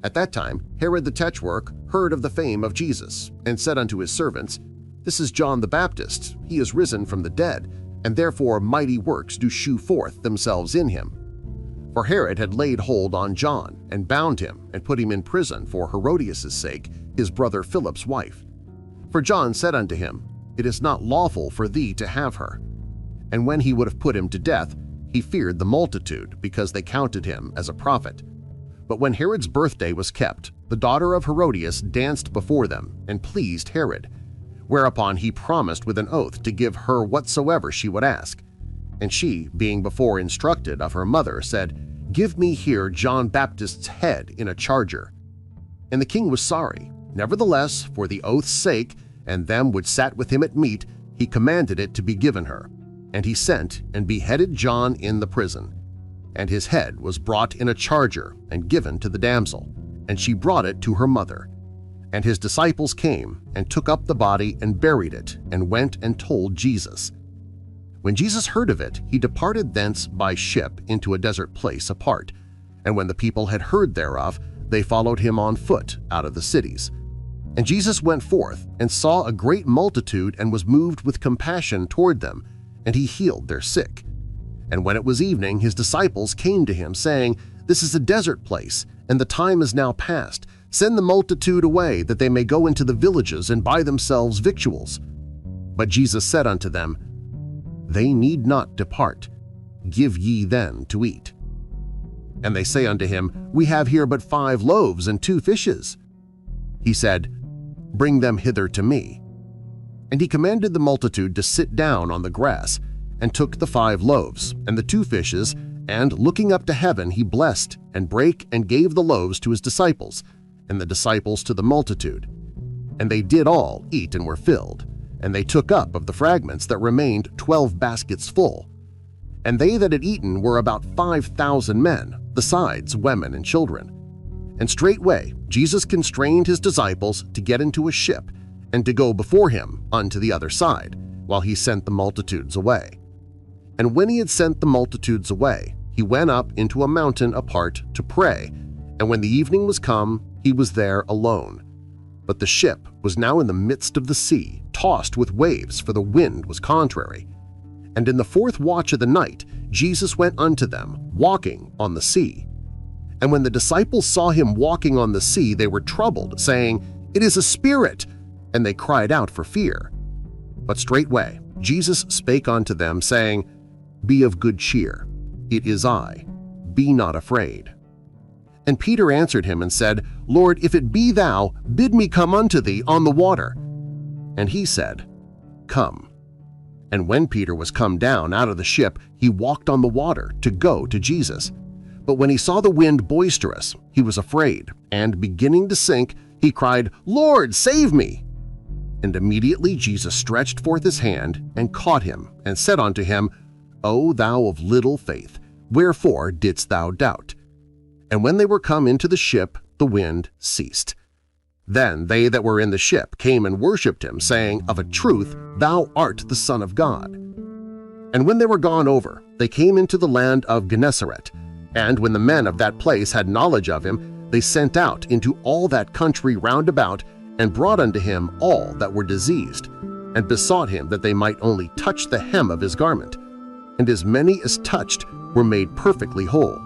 At that time Herod the tetrarch heard of the fame of Jesus, and said unto his servants, This is John the Baptist, he is risen from the dead, and therefore mighty works do shew forth themselves in him. For Herod had laid hold on John, and bound him, and put him in prison for Herodias' sake, his brother Philip's wife. For John said unto him, It is not lawful for thee to have her. And when he would have put him to death, he feared the multitude, because they counted him as a prophet. But when Herod's birthday was kept, the daughter of Herodias danced before them, and pleased Herod. Whereupon he promised with an oath to give her whatsoever she would ask. And she, being before instructed of her mother, said, Give me here John Baptist's head in a charger. And the king was sorry. Nevertheless, for the oath's sake, and them which sat with him at meat, he commanded it to be given her. And he sent and beheaded John in the prison. And his head was brought in a charger and given to the damsel, and she brought it to her mother. And his disciples came and took up the body and buried it, and went and told Jesus. When Jesus heard of it, he departed thence by ship into a desert place apart, and when the people had heard thereof, they followed him on foot out of the cities. And Jesus went forth and saw a great multitude and was moved with compassion toward them, and he healed their sick. And when it was evening, his disciples came to him, saying, This is a desert place, and the time is now past. Send the multitude away, that they may go into the villages and buy themselves victuals. But Jesus said unto them, They need not depart. Give ye them to eat. And they say unto him, We have here but 5 loaves and 2 fishes. He said, Bring them hither to me. And he commanded the multitude to sit down on the grass, and took the 5 loaves and the 2 fishes, and looking up to heaven he blessed, and brake and gave the loaves to his disciples, and the disciples to the multitude. And they did all eat and were filled, and they took up of the fragments that remained 12 baskets full. And they that had eaten were about 5,000 men, besides women and children. And straightway Jesus constrained his disciples to get into a ship, and to go before him unto the other side, while he sent the multitudes away. And when he had sent the multitudes away, he went up into a mountain apart to pray, and when the evening was come, he was there alone. But the ship was now in the midst of the sea, tossed with waves, for the wind was contrary. And in the 4th watch of the night Jesus went unto them, walking on the sea. And when the disciples saw him walking on the sea, they were troubled, saying, It is a spirit! And they cried out for fear. But straightway Jesus spake unto them, saying, Be of good cheer, it is I, be not afraid. And Peter answered him and said, Lord, if it be thou, bid me come unto thee on the water. And he said, Come. And when Peter was come down out of the ship, he walked on the water to go to Jesus. But when he saw the wind boisterous, he was afraid, and beginning to sink, he cried, Lord, save me! And immediately Jesus stretched forth his hand and caught him, and said unto him, O thou of little faith, wherefore didst thou doubt? And when they were come into the ship, the wind ceased. Then they that were in the ship came and worshipped him, saying, Of a truth, thou art the Son of God. And when they were gone over, they came into the land of Gennesaret. And when the men of that place had knowledge of him, they sent out into all that country round about, and brought unto him all that were diseased, and besought him that they might only touch the hem of his garment. And as many as touched were made perfectly whole.